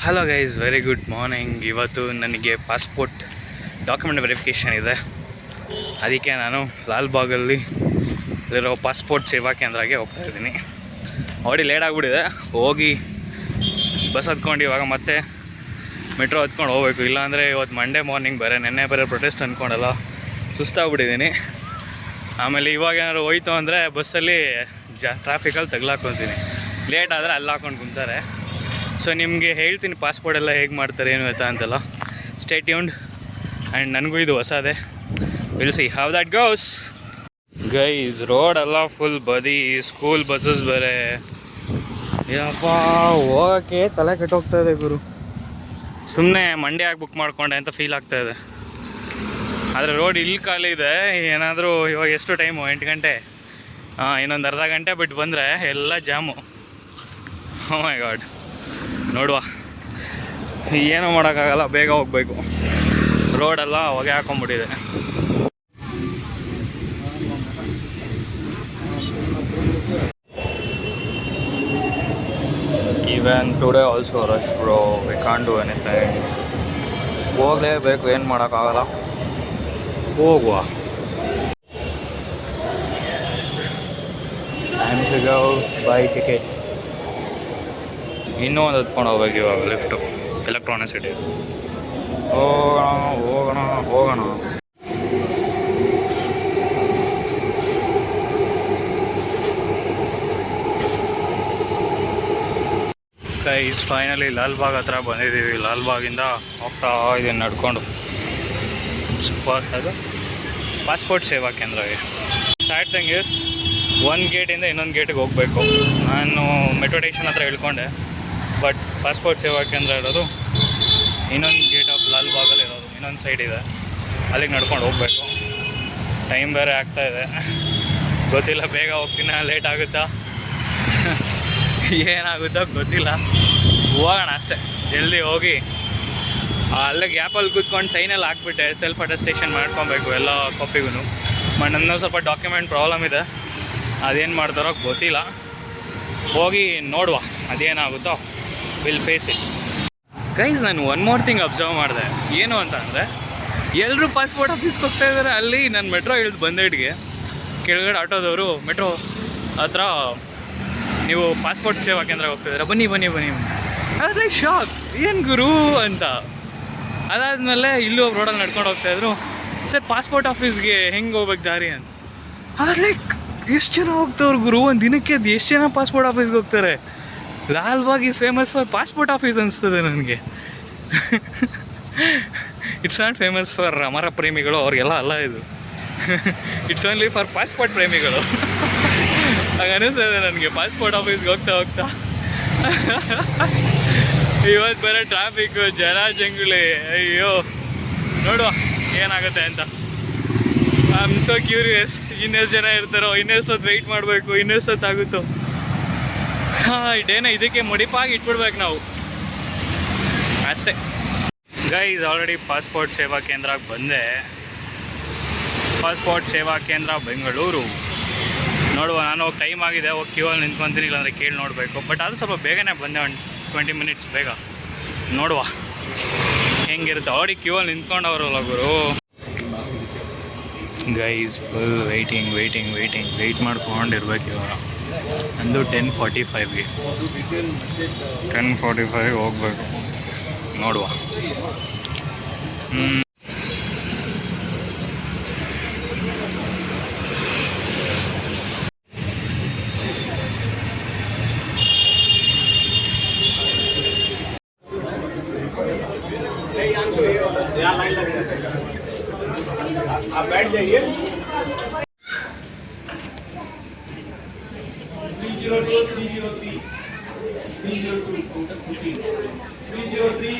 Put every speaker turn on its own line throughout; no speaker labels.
Hello guys, very good morning. ಇವತ್ತು ನನಗೆ passport document verification ಇದೆ. ಅದಕ್ಕೆ ನಾನು ಲಾಲ್ಬಾಗಲ್ಲಿ ಇರೋ ಪಾಸ್ಪೋರ್ಟ್ ಸೇವಾ ಕೇಂದ್ರಕ್ಕೆ ಹೋಗ್ತಾ ಇದ್ದೀನಿ. ಆಲ್ರೆಡಿ ಲೇಟ್ ಆಗಿಬಿಟ್ಟಿದೆ. ಹೋಗಿ ಬಸ್ ಹತ್ಕೊಂಡು ಇವಾಗ ಮತ್ತೆ ಮೆಟ್ರೋ ಹತ್ಕೊಂಡು ಹೋಗ್ಬೇಕು. ಇಲ್ಲಾಂದರೆ ಇವತ್ತು ಮಂಡೇ ಮಾರ್ನಿಂಗ್ ನೆನ್ನೆ ಪ್ರೊಟೆಸ್ಟ್ ಅಂದ್ಕೊಂಡಲ್ಲ, ಸುಸ್ತಾಗ್ಬಿಟ್ಟಿದ್ದೀನಿ. ಆಮೇಲೆ ಇವಾಗ ಏನಾದ್ರು ಹೋಯ್ತು ಅಂದರೆ ಬಸ್ಸಲ್ಲಿ ಟ್ರಾಫಿಕಲ್ಲಿ ತಗ್ಲಾಕೊತೀನಿ. ಲೇಟ್ ಆದರೆ ಅಲ್ಲಿ ಹಾಕೊಂಡು ಕುಂತಾರೆ. ಸೊ ನಿಮಗೆ ಹೇಳ್ತೀನಿ ಪಾಸ್ಪೋರ್ಟ್ ಎಲ್ಲ ಹೇಗೆ ಮಾಡ್ತಾರೆ ಏನು ಆಯ್ತಾ ಅಂತೆಲ್ಲ. Stay tuned. ಆ್ಯಂಡ್ ನನಗೂ ಇದು ಹೊಸದೇ. Will see how that goes. Guys, ರೋಡೆಲ್ಲ ಫುಲ್ ಬದಿ, ಸ್ಕೂಲ್ ಬಸ್ಸಸ್ ಬೇರೆ. ಯಪ್ಪ, ಹೋಗೋಕ್ಕೆ ತಲೆ ಕೆಟ್ಟೋಗ್ತಾ ಇದೆ ಗುರು. ಸುಮ್ಮನೆ ಮಂಡೇ ಆಗಿ ಬುಕ್ ಮಾಡಿಕೊಂಡೆ ಅಂತ ಫೀಲ್ ಆಗ್ತಾ ಇದೆ. ಆದರೆ ರೋಡ್ ಇಲ್ಲಿ ಖಾಲಿ ಇದೆ. ಏನಾದರೂ ಇವಾಗ ಎಷ್ಟು ಟೈಮು? 8 ಗಂಟೆ. ಇನ್ನೊಂದು ಅರ್ಧ ಗಂಟೆ ಬಿಟ್ಟು ಬಂದರೆ ಎಲ್ಲ ಜಾಮು. ಓ ಮೈ ಗಾಡ್. ನೋಡುವ, ಏನೂ ಮಾಡೋಕ್ಕಾಗಲ್ಲ, ಬೇಗ ಹೋಗಬೇಕು. ರೋಡೆಲ್ಲ ಹೊಗೆ ಹಾಕೊಂಡ್ಬಿಟ್ಟಿದೆ. Even today also rush bro. We can't do anything. ಹೋಗಲೇಬೇಕು, ಏನು ಮಾಡೋಕ್ಕಾಗಲ್ಲ. ಹೋಗುವ. Time to go buy ticket. ಇನ್ನೂ ಒಂದು ಹತ್ಕೊಂಡು ಹೋಗ್ಬೇಕು ಇವಾಗ ಲಿಫ್ಟು, ಎಲೆಕ್ಟ್ರಾನಿಕ್ ಸಿಟಿ. ಹೋಗೋಣ. ಗೈಸ್, ಫೈನಲಿ ಲಾಲ್ಬಾಗ್ ಹತ್ರ ಬಂದಿದ್ದೀವಿ. ಲಾಲ್ಬಾಗಿಂದ ಹೋಗ್ತಾ ಇದ್ದೀನಿ ನಡ್ಕೊಂಡು. ಅದು ಪಾಸ್ಪೋರ್ಟ್ ಸೇವಾ ಕೇಂದ್ರಗೆ. ಸ್ಯಾಡ್ ಥಿಂಗ್ ಇಸ್, ಒಂದು ಗೇಟಿಂದ ಇನ್ನೊಂದು ಗೇಟಿಗೆ ಹೋಗಬೇಕು. ನಾನು ಮೆಟ್ರೋ ಸ್ಟೇಷನ್ ಹತ್ರ ಇಳ್ಕೊಂಡೆ, ಬಟ್ ಪಾಸ್ಪೋರ್ಟ್ ಸೇವಾ ಕೇಂದ್ರ ಇರೋದು ಇನ್ನೊಂದು ಗೇಟ್ ಆಫ್ ಲಾಲ್ಬಾಗಲ್ಲಿ ಇರೋದು. ಇನ್ನೊಂದು ಸೈಡ್ ಇದೆ, ಅಲ್ಲಿಗೆ ನಡ್ಕೊಂಡು ಹೋಗಬೇಕು. ಟೈಮ್ ಬೇರೆ ಆಗ್ತಾಯಿದೆ. ಗೊತ್ತಿಲ್ಲ ಬೇಗ ಹೋಗ್ತೀನಿ, ಲೇಟ್ ಆಗುತ್ತಾ ಏನಾಗುತ್ತೋ ಗೊತ್ತಿಲ್ಲ. ಹೋಗೋಣ ಅಷ್ಟೇ, ಜಲ್ದಿ ಹೋಗಿ ಅಲ್ಲೇ ಗ್ಯಾಪಲ್ಲಿ ಕೂತ್ಕೊಂಡು ಸೈನೆಲ್ಲ ಹಾಕ್ಬಿಟ್ಟೆ. ಸೆಲ್ಫ್ ಅಟೆಸ್ಟೇಷನ್ ಮಾಡ್ಕೊಬೇಕು ಎಲ್ಲ ಕಾಪಿಗೂ. ಬಟ್ ನನ್ನದು ಸ್ವಲ್ಪ ಡಾಕ್ಯುಮೆಂಟ್ ಪ್ರಾಬ್ಲಮ್ ಇದೆ, ಅದೇನು ಮಾಡ್ತಾರೋ ಗೊತ್ತಿಲ್ಲ. ಹೋಗಿ ನೋಡುವ, ಅದೇನಾಗುತ್ತೋ ವಿಲ್ ಫೇಸ್ ಇಟ್. ಗೈಸ್, ನಾನು ಒನ್ ಮೋರ್ ಥಿಂಗ್ ಅಬ್ಸರ್ವ್ ಮಾಡಿದೆ. ಏನು ಅಂತ ಅಂದರೆ, ಎಲ್ಲರೂ ಪಾಸ್ಪೋರ್ಟ್ ಆಫೀಸ್ಗೆ ಹೋಗ್ತಾ ಇದ್ದಾರೆ. ಅಲ್ಲಿ ನಾನು ಮೆಟ್ರೋ ಇಳಿದು ಬಂದೇಟ್ಗೆ ಕೆಳಗಡೆ ಆಟೋದವರು ಮೆಟ್ರೋ ಹತ್ರ ನೀವು ಪಾಸ್ಪೋರ್ಟ್ ಸೇವಾ ಕೇಂದ್ರಕ್ಕೆ ಹೋಗ್ತಿದ್ದಾರೆ, ಬನ್ನಿ. ಅದೇ ಶಾಕ್, ಏನು ಗುರು ಅಂತ. ಅದಾದಮೇಲೆ ಇಲ್ಲೂ ರೋಡಲ್ಲಿ ನಡ್ಕೊಂಡು ಹೋಗ್ತಾಯಿದ್ರು. ಸರ್, ಪಾಸ್ಪೋರ್ಟ್ ಆಫೀಸ್ಗೆ ಹೆಂಗೆ ಹೋಗ್ಬೇಕು ದಾರಿ ಅಂತ. ಲೈಕ್ ಎಷ್ಟು ಜನ ಹೋಗ್ತವ್ರು ಗುರು? ಒಂದು ದಿನಕ್ಕೆ ಅದು ಎಷ್ಟು ಜನ ಪಾಸ್ಪೋರ್ಟ್ ಆಫೀಸ್ಗೆ ಹೋಗ್ತಾರೆ? Lalbagh is famous for passport office ಅನಿಸ್ತದೆ ನನಗೆ. ಇಟ್ಸ್ ನಾಟ್ ಫೇಮಸ್ ಫಾರ್ ಅಮರ ಪ್ರೇಮಿಗಳು, ಅವ್ರಿಗೆಲ್ಲ ಅಲ್ಲ ಇದು. ಇಟ್ಸ್ ಓನ್ಲಿ ಫಾರ್ ಪಾಸ್ಪೋರ್ಟ್ ಪ್ರೇಮಿಗಳು. ಹಾಗೆ ಅನಿಸ್ತದೆ ನನಗೆ ಪಾಸ್ಪೋರ್ಟ್ ಆಫೀಸ್ಗೆ ಹೋಗ್ತಾ. ಇವತ್ತು ಬೇರೆ ಟ್ರಾಫಿಕ್ಕು, ಜಂಗುಳಿ. ಅಯ್ಯೋ, ನೋಡುವ ಏನಾಗುತ್ತೆ ಅಂತ. I am so curious. ಇನ್ನೆಷ್ಟು ಜನ ಇರ್ತಾರೋ, ಇನ್ನೆಷ್ಟೊತ್ತು ವೆಯ್ಟ್ ಮಾಡಬೇಕು, ಇನ್ನೆಷ್ಟೊತ್ತಾಗುತ್ತೋ. ಇದಕ್ಕೆ ಮುಡಿಪಾಗಿ ಇಟ್ಬಿಡ್ಬೇಕು ನಾವು ಅಷ್ಟೇ. ಗೈಸ್, ಆಲ್ರೆಡಿ ಪಾಸ್ಪೋರ್ಟ್ ಸೇವಾ ಕೇಂದ್ರಕ್ಕೆ ಬಂದೆ. ಪಾಸ್ಪೋರ್ಟ್ ಸೇವಾ ಕೇಂದ್ರ ಬೆಂಗಳೂರು. ನೋಡುವ, ನಾನು ಹೋಗಿ ಟೈಮ್ ಆಗಿದೆ, ಹೋಗಿ ಕ್ಯೂವಲ್ಲಿ ನಿಂತ್ಕೊತೀನಿ, ಇಲ್ಲಾಂದರೆ ಕೇಳಿ ನೋಡಬೇಕು. ಬಟ್ ಅದು ಸ್ವಲ್ಪ ಬೇಗನೆ ಬಂದೆ, ಒಂದು 20 ಮಿನಿಟ್ಸ್ ಬೇಗ. ನೋಡುವ ಹೆಂಗಿರುತ್ತೆ. ಆಲ್ರೆಡಿ ಕ್ಯೂವಲ್ಲಿ ನಿಂತ್ಕೊಂಡವ್ರಲ್ಲ ಗುರು. ಗೈಸ್, ಫುಲ್ ವೆಯ್ಟ್ ಮಾಡ್ಕೊಂಡಿರ್ಬೇಕು ಇವಾಗ. ಅಂದು 10:45ಗೆ 10:45 ಹೋಗ್ಬೇಕು. ನೋಡುವ. आप बैठ जाइए. 303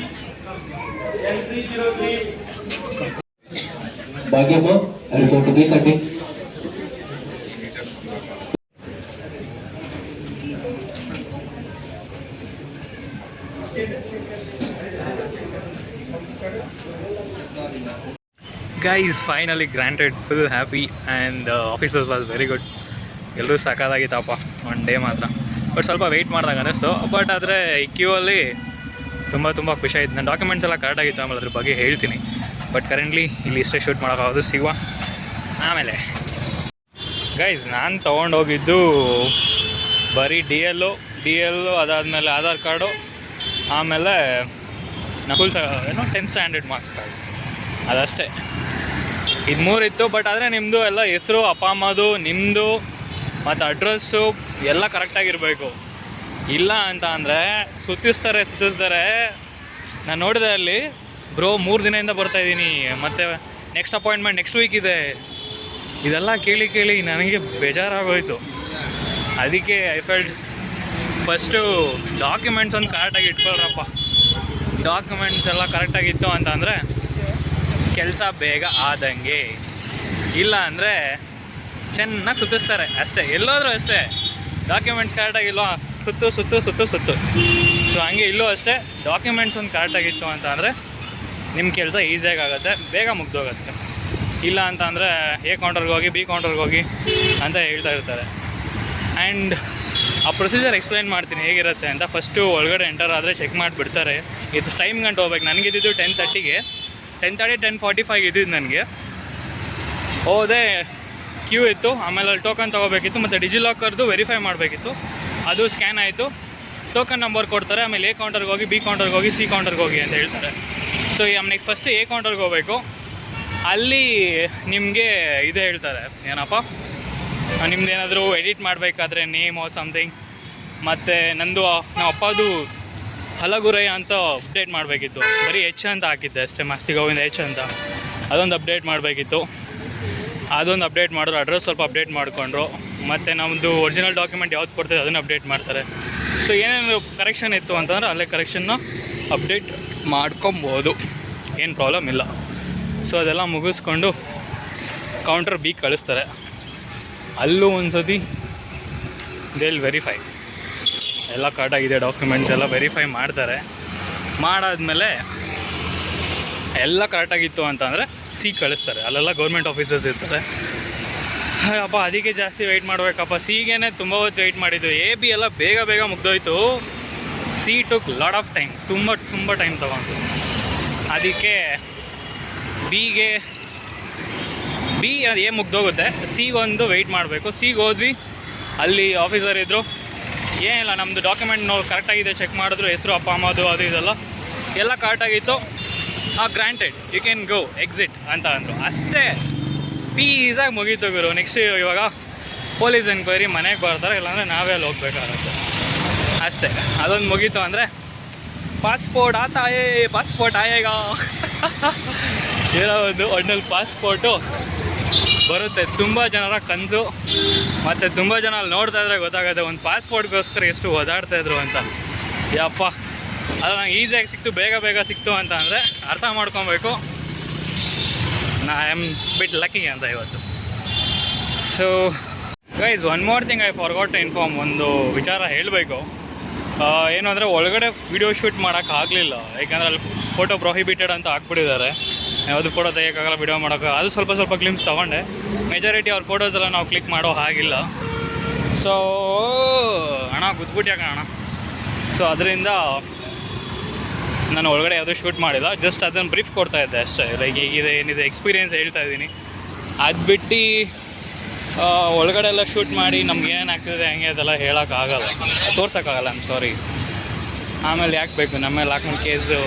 ಭಾಗ್ಯಮ್ಮ, ಅಲ್ಲಿ photo ಬೇಕಂడి. Guys, finally granted, full happy, and officers was very good. ಎಲ್ಲರೂ ಸಾಕಾಗಿತ್ತಪ್ಪ ಒಂದು ಡೇ ಮಾತ್ರ. ಬಟ್ ಸ್ವಲ್ಪ ವೆಯ್ಟ್ ಮಾಡಿದಾಗ ಅನ್ನಿಸ್ತು. ಬಟ್ ಆದರೆ ಕ್ಯೂ ಅಲ್ಲಿ ತುಂಬ ಖುಷಿ ಆಯಿತು. ನನ್ನ ಡಾಕ್ಯುಮೆಂಟ್ಸ್ ಎಲ್ಲ ಕರೆಕ್ಟಾಗಿತ್ತು, ಆಮೇಲೆ ಅದ್ರ ಬಗ್ಗೆ ಹೇಳ್ತೀನಿ. ಬಟ್ ಕರೆಂಟ್ಲಿ ಇಲ್ಲಿ ಇಷ್ಟೇ ಶೂಟ್ ಮಾಡೋಕ್ಕಾಗೋದು. ಸಿಗುವ ಆಮೇಲೆ. ಗೈಸ್, ನಾನು ತೊಗೊಂಡೋಗಿದ್ದು ಬರೀ ಡಿ ಎಲ್ಲು ಅದಾದಮೇಲೆ ಆಧಾರ್ ಕಾರ್ಡು, ಆಮೇಲೆ full 10th standard marks card, ಅದಷ್ಟೇ. ಇದು 3 ಇತ್ತು. ಬಟ್ ಆದರೆ ನಿಮ್ಮದು ಎಲ್ಲ ಹೆಸರು, ಅಪ್ಪ ಅಮ್ಮದು, ನಿಮ್ಮದು ಮತ್ತು ಅಡ್ರೆಸ್ಸು ಎಲ್ಲ ಕರೆಕ್ಟಾಗಿರಬೇಕು. ಇಲ್ಲ ಅಂತ ಅಂದರೆ ಸುತ್ತಿಸ್ತಾರೆ. ನಾನು ನೋಡಿದೆ ಅಲ್ಲಿ, ಬ್ರೋ 3 ದಿನದಿಂದ ಬರ್ತಾಯಿದ್ದೀನಿ, ಮತ್ತು ನೆಕ್ಸ್ಟ್ ಅಪಾಯಿಂಟ್ಮೆಂಟ್ ನೆಕ್ಸ್ಟ್ ವೀಕ್ ಇದೆ. ಇದೆಲ್ಲ ಕೇಳಿ ನನಗೆ ಬೇಜಾರಾಗೋಯ್ತು. ಅದಕ್ಕೆ ಐ ಫೆಲ್ಟ್ ಫಸ್ಟು ಡಾಕ್ಯುಮೆಂಟ್ಸ್ ಒಂದು ಕರೆಕ್ಟಾಗಿ ಇಟ್ಕೊಳ್ರಪ್ಪ. ಡಾಕ್ಯುಮೆಂಟ್ಸ್ ಎಲ್ಲ ಕರೆಕ್ಟಾಗಿತ್ತು ಅಂತ ಅಂದರೆ ಕೆಲಸ ಬೇಗ ಆದಂಗೆ. ಇಲ್ಲ ಅಂದರೆ ಚೆನ್ನಾಗಿ ಸುತ್ತಿಸ್ತಾರೆ ಅಷ್ಟೇ. ಎಲ್ಲೋದ್ರೂ ಅಷ್ಟೇ, ಡಾಕ್ಯುಮೆಂಟ್ಸ್ ಕರೆಕ್ಟಾಗಿಲ್ವ ಸುತ್ತು. ಸೊ ಹಂಗೆ ಇಲ್ಲೂ ಅಷ್ಟೇ, ಡಾಕ್ಯುಮೆಂಟ್ಸ್ ಒಂದು ಕರೆಕ್ಟಾಗಿತ್ತು ಅಂತ ಅಂದರೆ ನಿಮ್ಮ ಕೆಲಸ ಈಸಿಯಾಗಿ ಆಗುತ್ತೆ, ಬೇಗ ಮುಗ್ದೋಗುತ್ತೆ. ಇಲ್ಲ ಅಂತ ಅಂದರೆ ಎ ಕೌಂಟರ್ಗೆ ಹೋಗಿ ಬಿ ಕೌಂಟರ್ಗೆ ಹೋಗಿ ಅಂತ ಹೇಳ್ತಾ ಇರ್ತಾರೆ. ಆ್ಯಂಡ್ ಆ ಪ್ರೊಸೀಜರ್ ಎಕ್ಸ್ಪ್ಲೈನ್ ಮಾಡ್ತೀನಿ ಹೇಗಿರುತ್ತೆ ಅಂತ. ಫಸ್ಟು ಒಳಗಡೆ ಎಂಟರ್ ಆದರೆ ಚೆಕ್ ಮಾಡಿಬಿಡ್ತಾರೆ. ಇದು ಟೈಮ್ ಗಂಟು ಹೋಗ್ಬೇಕು. ನನಗಿದ್ದು 10:30ಗೆ, 10:30 10:45 ಇದ್ದಿದ್ದು ನನಗೆ. ಹೋದೆ, ಕ್ಯೂ ಇತ್ತು. ಆಮೇಲೆ ಅಲ್ಲಿ ಟೋಕನ್ ತೊಗೋಬೇಕಿತ್ತು, ಮತ್ತು ಡಿಜಿಲಾಕರ್ದು ವೆರಿಫೈ ಮಾಡಬೇಕಿತ್ತು. ಅದು ಸ್ಕ್ಯಾನ್ ಆಯಿತು. ಟೋಕನ್ ನಂಬರ್ ಕೊಡ್ತಾರೆ. ಆಮೇಲೆ ಎ ಕೌಂಟರ್ಗೆ ಹೋಗಿ ಬಿ ಕೌಂಟರ್ಗೆ ಹೋಗಿ ಸಿ ಕೌಂಟರ್ಗೆ ಹೋಗಿ ಅಂತ ಹೇಳ್ತಾರೆ. ಸೊ ನೆಕ್ಸ್ಟ್ ಫಸ್ಟ್ ಎ ಕೌಂಟರ್ಗೆ ಹೋಗಬೇಕು. ಅಲ್ಲಿ ನಿಮಗೆ ಇದೇ ಹೇಳ್ತಾರೆ, ಏನಪ್ಪ ನಿಮ್ದು ಏನಾದರೂ ಎಡಿಟ್ ಮಾಡಬೇಕಾದ್ರೆ ನೇಮು ಸಮಥಿಂಗ್, ಮತ್ತು ನಂದು ನಮ್ಮ ಅಪ್ಪದು ಹಲಗುರೈ ಅಂತ ಅಪ್ಡೇಟ್ ಮಾಡಬೇಕಿತ್ತು. ಬರೀ H ಅಂತ ಹಾಕಿದ್ದೆ ಅಷ್ಟೇ, ಮಸ್ತಿ ಗೋವಿಂದ H ಅಂತ. ಅದೊಂದು ಅಪ್ಡೇಟ್ ಮಾಡಬೇಕಿತ್ತು. ಅದೊಂದು ಅಪ್ಡೇಟ್ ಮಾಡಿದ್ರು. ಅಡ್ರೆಸ್ ಸ್ವಲ್ಪ ಅಪ್ಡೇಟ್ ಮಾಡಿಕೊಂಡ್ರು. ಮತ್ತು ನಮ್ಮದು ಒರಿಜಿನಲ್ ಡಾಕ್ಯುಮೆಂಟ್ ಯಾವ್ದು ಕೊಡ್ತದೆ ಅದನ್ನು ಅಪ್ಡೇಟ್ ಮಾಡ್ತಾರೆ. ಸೊ ಏನೇನು ಕರೆಕ್ಷನ್ ಇತ್ತು ಅಂತಂದ್ರೆ ಅಲ್ಲೇ ಕರೆಕ್ಷನ್ನ ಅಪ್ಡೇಟ್ ಮಾಡ್ಕೊಬೋದು, ಏನು ಪ್ರಾಬ್ಲಮ್ ಇಲ್ಲ. ಸೊ ಅದೆಲ್ಲ ಮುಗಿಸ್ಕೊಂಡು ಕೌಂಟರ್ ಬಿ ಕಳಿಸ್ತಾರೆ. ಅಲ್ಲೂ ಒಂದು ಸತಿ ದೇ ವಿಲ್ ವೆರಿಫೈ ಎಲ್ಲ ಕರೆಕ್ಟಾಗಿದೆ, ಡಾಕ್ಯುಮೆಂಟ್ಸ್ ಎಲ್ಲ ವೆರಿಫೈ ಮಾಡ್ತಾರೆ. ಮಾಡಾದಮೇಲೆ ಎಲ್ಲ ಕರೆಕ್ಟಾಗಿತ್ತು ಅಂತಂದರೆ ಸಿ ಕಳಿಸ್ತಾರೆ. ಅಲ್ಲೆಲ್ಲ ಗೌರ್ಮೆಂಟ್ ಆಫೀಸರ್ಸ್ ಇರ್ತಾರೆ. ಅಪ್ಪ ಅದಕ್ಕೆ ಜಾಸ್ತಿ ವೆಯ್ಟ್ ಮಾಡಬೇಕಪ್ಪ. ಸಿಗೇ ತುಂಬ ಹೊತ್ತು ವೆಯ್ಟ್ ಮಾಡಿದ್ದು. ಎ ಬಿ ಎಲ್ಲ ಬೇಗ ಮುಗ್ದೋಯ್ತು. C took lot of time, ತುಂಬ ಟೈಮ್ ತೊಗೊಂಡು. ಅದಕ್ಕೆ ಬಿ ಎ ಮುಗ್ದೋಗುತ್ತೆ. ಸಿ ಒಂದು ವೆಯ್ಟ್ ಮಾಡಬೇಕು. ಸಿಗೆ ಹೋದ್ವಿ, ಅಲ್ಲಿ ಆಫೀಸರ್ ಇದ್ದರು. ಏನಿಲ್ಲ, ನಮ್ಮದು ಡಾಕ್ಯುಮೆಂಟ್ ನೋಡಿ ಕರೆಕ್ಟಾಗಿದೆ ಚೆಕ್ ಮಾಡಿದ್ರು. ಹೆಸರು, ಅಪ್ಪ ಅಮ್ಮದು, ಅದು ಇದೆಲ್ಲ ಎಲ್ಲ ಕರೆಕ್ಟಾಗಿತ್ತು. Granted, you can go exit ಅಂತ ಅಂದರು. ಅಷ್ಟೇ, ಪೀಸಾಗಿ ಮುಗೀತು ಗುರು. ನೆಕ್ಸ್ಟ್ ಇವಾಗ ಪೊಲೀಸ್ ಎನ್ಕ್ವೈರಿ, ಮನೆಗೆ ಬರ್ತಾರೆ, ಇಲ್ಲಾಂದರೆ ನಾವೇ ಅಲ್ಲಿ ಹೋಗ್ಬೇಕಾಗತ್ತೆ ಅಷ್ಟೇ. ಅದೊಂದು ಮುಗೀತು ಅಂದರೆ ಪಾಸ್ಪೋರ್ಟ್ ಪಾಸ್ಪೋರ್ಟ್ ಆಯೇಗ ಏನೋ ಒಂದು ಒಳ್ಳೆ ಪಾಸ್ಪೋರ್ಟು ಬರುತ್ತೆ. ತುಂಬ ಜನರ ಕನಸು. ಮತ್ತು ತುಂಬ ಜನ ಅಲ್ಲಿ ನೋಡ್ತಾ ಇದ್ರೆ ಗೊತ್ತಾಗುತ್ತೆ ಒಂದು ಪಾಸ್ಪೋರ್ಟ್ಗೋಸ್ಕರ ಎಷ್ಟು ಓದಾಡ್ತಾಯಿದ್ರು ಅಂತ. ಯಪ್ಪ, ಅದು ನಂಗೆ ಈಸಿಯಾಗಿ ಸಿಕ್ತು, ಬೇಗ ಸಿಕ್ತು ಅಂತ ಅಂದರೆ ಅರ್ಥ ಮಾಡ್ಕೊಬೇಕು. ಐ ಆಮ್ ಬಿಟ್ ಲಕ್ಕಿ ಅಂತ ಇವತ್ತು. So guys, one more thing I forgot to inform. ಒಂದು ವಿಚಾರ ಹೇಳಬೇಕು. ಏನು ಅಂದರೆ ಒಳಗಡೆ ವೀಡಿಯೋ ಶೂಟ್ ಮಾಡೋಕ್ಕಾಗಲಿಲ್ಲ. ಯಾಕೆಂದರೆ ಅಲ್ಲಿ ಫೋಟೋ ಪ್ರೊಹಿಬಿಟೆಡ್ ಅಂತ ಹಾಕ್ಬಿಟ್ಟಿದ್ದಾರೆ. ಯಾವುದು ಫೋಟೋ ತೆಗಿಯೋಕ್ಕಾಗಲ್ಲ, ವಿಡಿಯೋ ಮಾಡೋಕ್ಕೆ. ಅದು ಸ್ವಲ್ಪ ಕ್ಲಿಪ್ಸ್ ತೊಗೊಂಡೆ. ಮೆಜಾರಿಟಿ ಅವ್ರ ಫೋಟೋಸ್ ಎಲ್ಲ ನಾವು ಕ್ಲಿಕ್ ಮಾಡೋ ಹಾಗಿಲ್ಲ. ಸೊ ಅಣ್ಣ ಗುದ್ಬಿಟ್ಯಾಕ ಅಣ್ಣ. ಸೊ ಅದರಿಂದ ನಾನು ಒಳಗಡೆ ಯಾವುದೂ ಶೂಟ್ ಮಾಡಿಲ್ಲ. ಜಸ್ಟ್ ಅದನ್ನು ಬ್ರೀಫ್ ಕೊಡ್ತಾ ಇದ್ದೆ ಅಷ್ಟೇ. ಲೈಕ್ ಹೇಗಿದೆ ಏನಿದೆ ಎಕ್ಸ್ಪೀರಿಯೆನ್ಸ್ ಹೇಳ್ತಾ ಇದ್ದೀನಿ. ಅದು ಬಿಟ್ಟು ಒಳಗಡೆ ಎಲ್ಲ ಶೂಟ್ ಮಾಡಿ ನಮ್ಗೆ ಏನೇನು ಆಗ್ತಿದೆ ಹೆಂಗೆ ಅದೆಲ್ಲ ಹೇಳೋಕ್ಕಾಗಲ್ಲ, ತೋರ್ಸೋಕ್ಕಾಗಲ್ಲ. I'm sorry. ಆಮೇಲೆ ಯಾಕೆ ಬೇಕು, ನಮ್ಮ ಮೇಲೆ ಹಾಕೊಂಡು ಕೇಸು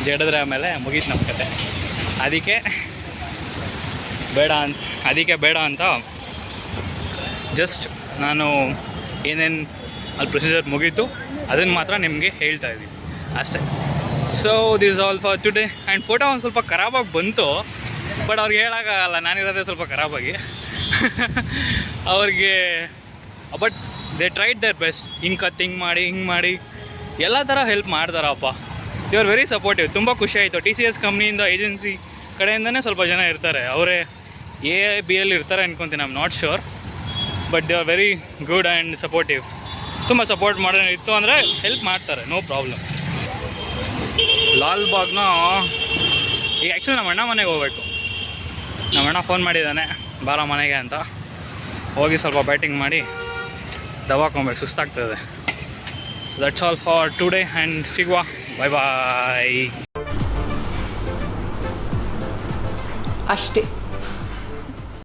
ಜಡಿದ್ರೆ ಆಮೇಲೆ ಮುಗೀತು ನಮ್ಮ ಕತೆ. ಅದಕ್ಕೆ ಬೇಡ ಅಂತ ಜಸ್ಟ್ ನಾನು ಏನೇನು ಅಲ್ಲಿ ಪ್ರೊಸೀಜರ್ ಮುಗೀತು ಅದನ್ನು ಮಾತ್ರ ನಿಮಗೆ ಹೇಳ್ತಾ ಇದ್ದೀನಿ ಅಷ್ಟೇ. So this all for today. And photo ಒಂದು ಸ್ವಲ್ಪ ಖರಾಬಾಗಿ ಬಂತು. ಬಟ್ ಅವ್ರಿಗೆ ಹೇಳೋಕ್ಕಾಗಲ್ಲ, ನಾನಿರೋದೇ ಸ್ವಲ್ಪ ಖರಾಬಾಗಿ ಅವ್ರಿಗೆ. But they tried there best. ಹಿಂಗೆ ಮಾಡಿ ಎಲ್ಲ ಥರ ಹೆಲ್ಪ್ ಮಾಡ್ತಾರಪ್ಪ. They are very supportive. ತುಂಬ ಖುಷಿ ಆಯಿತು. TCS ಕಂಪ್ನಿಯಿಂದ, ಏಜೆನ್ಸಿ ಕಡೆಯಿಂದನೇ ಸ್ವಲ್ಪ ಜನ ಇರ್ತಾರೆ. ಅವರೇ AIB ಇರ್ತಾರೆ ಅನ್ಕೊತೀನಿ, I am not sure. But they are very good and supportive. ತುಂಬ ಸಪೋರ್ಟ್ ಇತ್ತು ಅಂದರೆ ಹೆಲ್ಪ್ ಮಾಡ್ತಾರೆ, ನೋ ಪ್ರಾಬ್ಲಮ್. ಲಾಲ್ಬಾಗ್ನ ಈಗ ಆ್ಯಕ್ಚುಲಿ ನಮ್ಮ ಅಣ್ಣ ಮನೆಗೆ ಹೋಗ್ಬೇಕು. ನಮ್ಮ ಅಣ್ಣ ಫೋನ್ ಮಾಡಿದ್ದಾನೆ ಬಾರ ಮನೆಗೆ ಅಂತ. ಹೋಗಿ ಸ್ವಲ್ಪ ಬ್ಯಾಟಿಂಗ್ ಮಾಡಿ ದವಾಕೊಬೇಕು, ಸುಸ್ತಾಗ್ತದೆ. So that's all for today and ಸಿಗುವ ಬಾಯ್ ಬಾಯ್.
ಅಷ್ಟೇ.